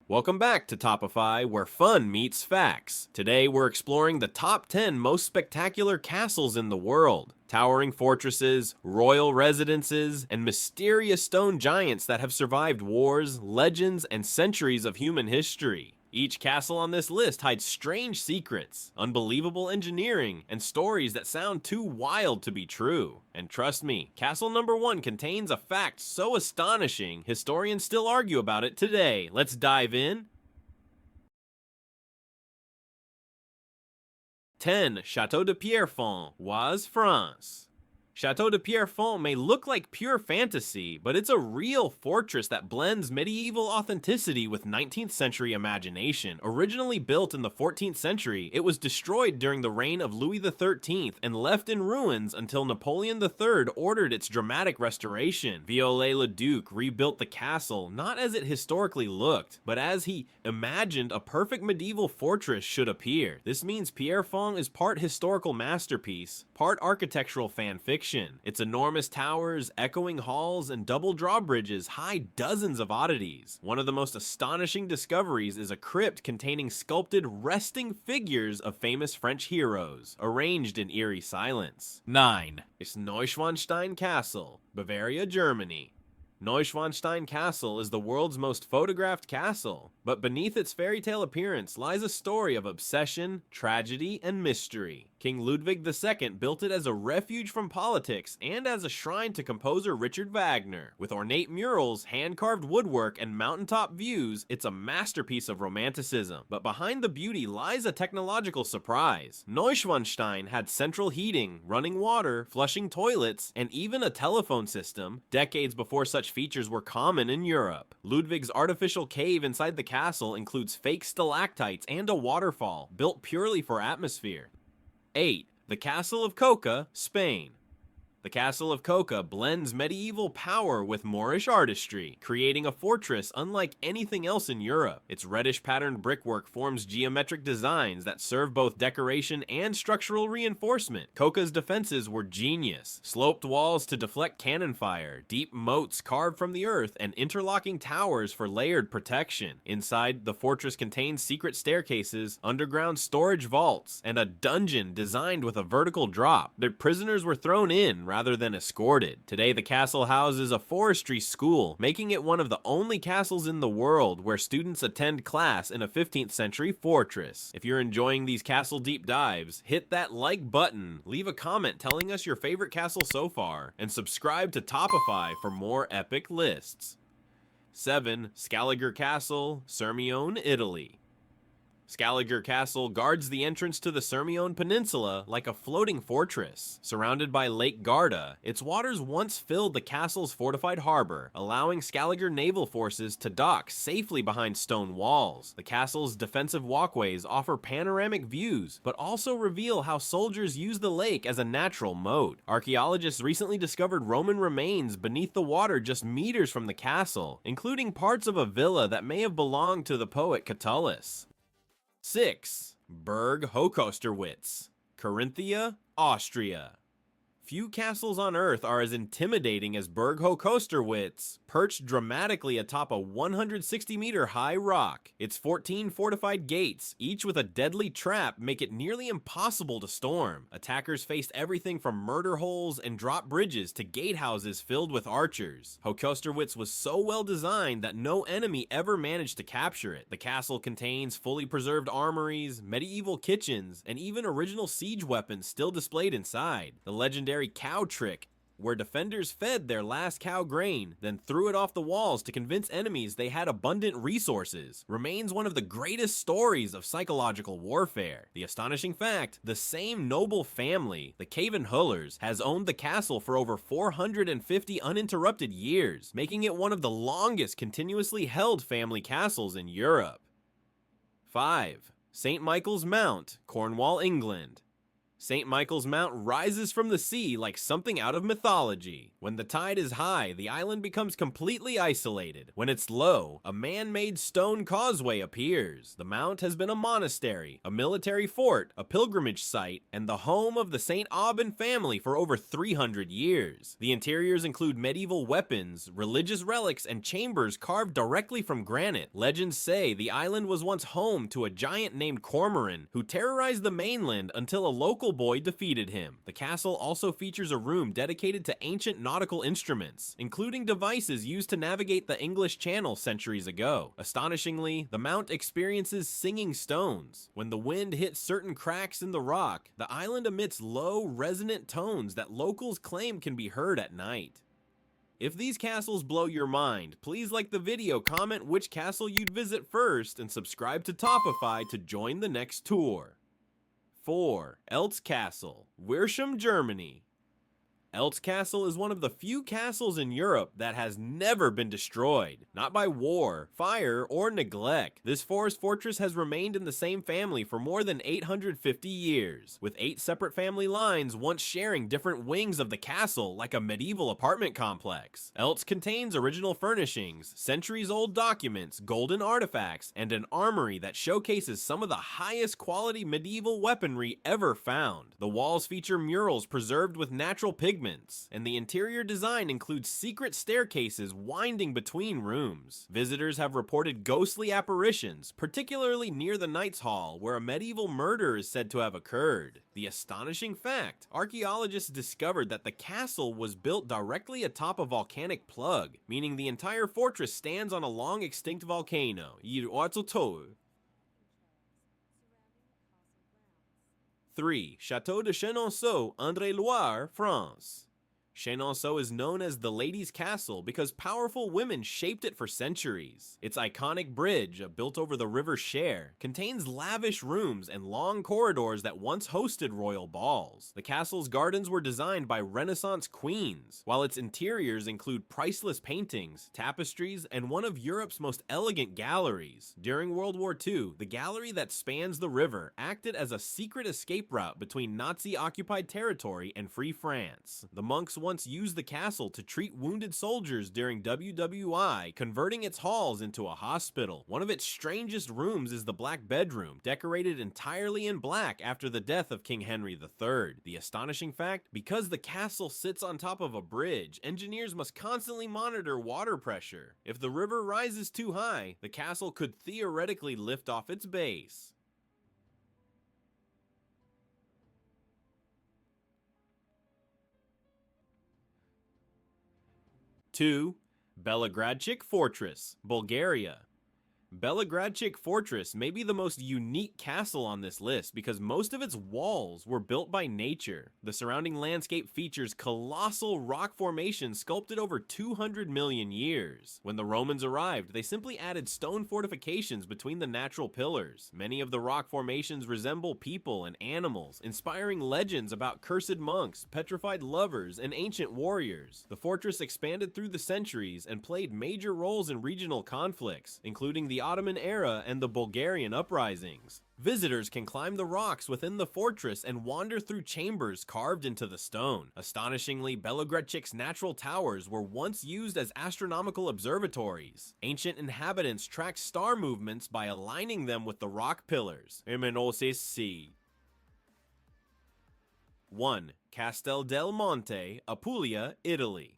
Welcome back to Topify, where fun meets facts. Today we're exploring the top 10 most spectacular castles in the world. Towering fortresses, royal residences, and mysterious stone giants that have survived wars, legends, and centuries of human history. Each castle on this list hides strange secrets, unbelievable engineering, and stories that sound too wild to be true. And trust me, castle number 1 contains a fact so astonishing, historians still argue about it today. Let's dive in. 10. Chateau de Pierrefonds, Oise, France. Chateau de Pierrefonds may look like pure fantasy, but it's a real fortress that blends medieval authenticity with 19th century imagination. Originally built in the 14th century, it was destroyed during the reign of Louis XIII and left in ruins until Napoleon III ordered its dramatic restoration. Viollet-le-Duc rebuilt the castle not as it historically looked, but as he imagined a perfect medieval fortress should appear. This means Pierrefonds is part historical masterpiece, part architectural fan fiction. Its enormous towers, echoing halls, and double drawbridges hide dozens of oddities. One of the most astonishing discoveries is a crypt containing sculpted resting figures of famous French heroes, arranged in eerie silence. 9. It's Neuschwanstein Castle, Bavaria, Germany. Neuschwanstein Castle is the world's most photographed castle, but beneath its fairy tale appearance lies a story of obsession, tragedy, and mystery. King Ludwig II built it as a refuge from politics and as a shrine to composer Richard Wagner. With ornate murals, hand-carved woodwork, and mountaintop views, it's a masterpiece of romanticism. But behind the beauty lies a technological surprise. Neuschwanstein had central heating, running water, flushing toilets, and even a telephone system, decades before such features were common in Europe. Ludwig's artificial cave inside the castle includes fake stalactites and a waterfall, built purely for atmosphere. 8. The Castle of Coca, Spain. The Castle of Coca blends medieval power with Moorish artistry, creating a fortress unlike anything else in Europe. Its reddish-patterned brickwork forms geometric designs that serve both decoration and structural reinforcement. Coca's defenses were genius. Sloped walls to deflect cannon fire, deep moats carved from the earth, and interlocking towers for layered protection. Inside, the fortress contains secret staircases, underground storage vaults, and a dungeon designed with a vertical drop. The prisoners were thrown in rather than escorted. Today, the castle houses a forestry school, making it one of the only castles in the world where students attend class in a 15th century fortress. If you're enjoying these castle deep dives, hit that like button, leave a comment telling us your favorite castle so far, and subscribe to Topify for more epic lists. 7. Scaligere Castle, Sirmione, Italy. Scaligere Castle guards the entrance to the Sirmione Peninsula like a floating fortress. Surrounded by Lake Garda, its waters once filled the castle's fortified harbor, allowing Scaligere naval forces to dock safely behind stone walls. The castle's defensive walkways offer panoramic views, but also reveal how soldiers use the lake as a natural moat. Archaeologists recently discovered Roman remains beneath the water just meters from the castle, including parts of a villa that may have belonged to the poet Catullus. 6. Burg Hochösterwitz, Carinthia, Austria. Few castles on Earth are as intimidating as Burg Hochösterwitz, perched dramatically atop a 160-meter high rock. Its 14 fortified gates, each with a deadly trap, make it nearly impossible to storm. Attackers faced everything from murder holes and drop bridges to gatehouses filled with archers. Hochösterwitz was so well designed that no enemy ever managed to capture it. The castle contains fully preserved armories, medieval kitchens, and even original siege weapons still displayed inside. The legendary cow trick, where defenders fed their last cow grain, then threw it off the walls to convince enemies they had abundant resources, remains one of the greatest stories of psychological warfare. The astonishing fact, the same noble family, the Kievan-Hullers, has owned the castle for over 450 uninterrupted years, making it one of the longest continuously held family castles in Europe. 5. St. Michael's Mount, Cornwall, England. St. Michael's Mount rises from the sea like something out of mythology. When the tide is high, the island becomes completely isolated. When it's low, a man-made stone causeway appears. The mount has been a monastery, a military fort, a pilgrimage site, and the home of the St. Aubin family for over 300 years. The interiors include medieval weapons, religious relics, and chambers carved directly from granite. Legends say the island was once home to a giant named Cormoran, who terrorized the mainland until a local boy defeated him. The castle also features a room dedicated to ancient nautical instruments, including devices used to navigate the English Channel centuries ago. Astonishingly, the mount experiences singing stones. When the wind hits certain cracks in the rock, the island emits low, resonant tones that locals claim can be heard at night. If these castles blow your mind, please like the video, comment which castle you'd visit first, and subscribe to Topify to join the next tour. 4. Eltz Castle, Wirschum, Germany. Eltz Castle is one of the few castles in Europe that has never been destroyed, not by war, fire, or neglect. This forest fortress has remained in the same family for more than 850 years, with 8 separate family lines once sharing different wings of the castle like a medieval apartment complex. Eltz contains original furnishings, centuries-old documents, golden artifacts, and an armory that showcases some of the highest quality medieval weaponry ever found. The walls feature murals preserved with natural pigments, and the interior design includes secret staircases winding between rooms. Visitors have reported ghostly apparitions, particularly near the Knights Hall, where a medieval murder is said to have occurred. The astonishing fact, archaeologists discovered that the castle was built directly atop a volcanic plug, meaning the entire fortress stands on a long extinct volcano. 3. Château de Chenonceau, Indre-Loire, France. Chenonceau is known as the Ladies' Castle because powerful women shaped it for centuries. Its iconic bridge, built over the river Cher, contains lavish rooms and long corridors that once hosted royal balls. The castle's gardens were designed by Renaissance queens, while its interiors include priceless paintings, tapestries, and one of Europe's most elegant galleries. During World War II, the gallery that spans the river acted as a secret escape route between Nazi-occupied territory and Free France. The monks once used the castle to treat wounded soldiers during WWI, converting its halls into a hospital. One of its strangest rooms is the Black Bedroom, decorated entirely in black after the death of King Henry III. The astonishing fact, because the castle sits on top of a bridge, engineers must constantly monitor water pressure. If the river rises too high, the castle could theoretically lift off its base. 2. Belogradchik Fortress, Bulgaria. Belogradchik Fortress may be the most unique castle on this list because most of its walls were built by nature. The surrounding landscape features colossal rock formations sculpted over 200 million years. When the Romans arrived, they simply added stone fortifications between the natural pillars. Many of the rock formations resemble people and animals, inspiring legends about cursed monks, petrified lovers, and ancient warriors. The fortress expanded through the centuries and played major roles in regional conflicts, including the Ottoman era and the Bulgarian uprisings. Visitors can climb the rocks within the fortress and wander through chambers carved into the stone. Astonishingly, Belogradchik's natural towers were once used as astronomical observatories. Ancient inhabitants tracked star movements by aligning them with the rock pillars. 1. Castel del Monte, Apulia, Italy.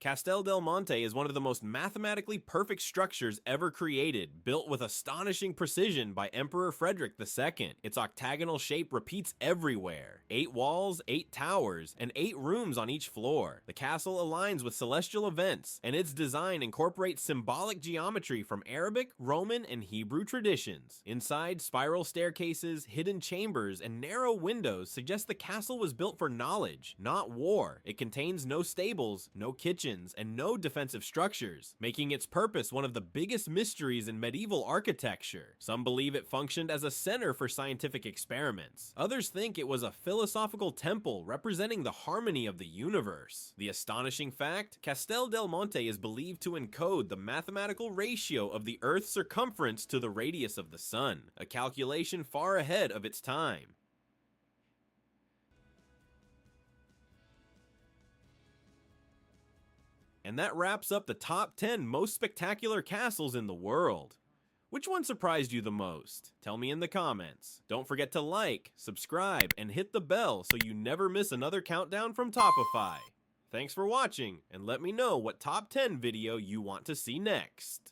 Castel del Monte is one of the most mathematically perfect structures ever created, built with astonishing precision by Emperor Frederick II. Its octagonal shape repeats everywhere. 8 walls, 8 towers, and 8 rooms on each floor. The castle aligns with celestial events, and its design incorporates symbolic geometry from Arabic, Roman, and Hebrew traditions. Inside, spiral staircases, hidden chambers, and narrow windows suggest the castle was built for knowledge, not war. It contains no stables, no kitchens, and no defensive structures, making its purpose one of the biggest mysteries in medieval architecture. Some believe it functioned as a center for scientific experiments. Others think it was a philosophical temple representing the harmony of the universe. The astonishing fact, Castel del Monte is believed to encode the mathematical ratio of the Earth's circumference to the radius of the sun, a calculation far ahead of its time. And that wraps up the top 10 most spectacular castles in the world. Which one surprised you the most? Tell me in the comments. Don't forget to like, subscribe, and hit the bell so you never miss another countdown from Topify. Thanks for watching, and let me know what top 10 video you want to see next.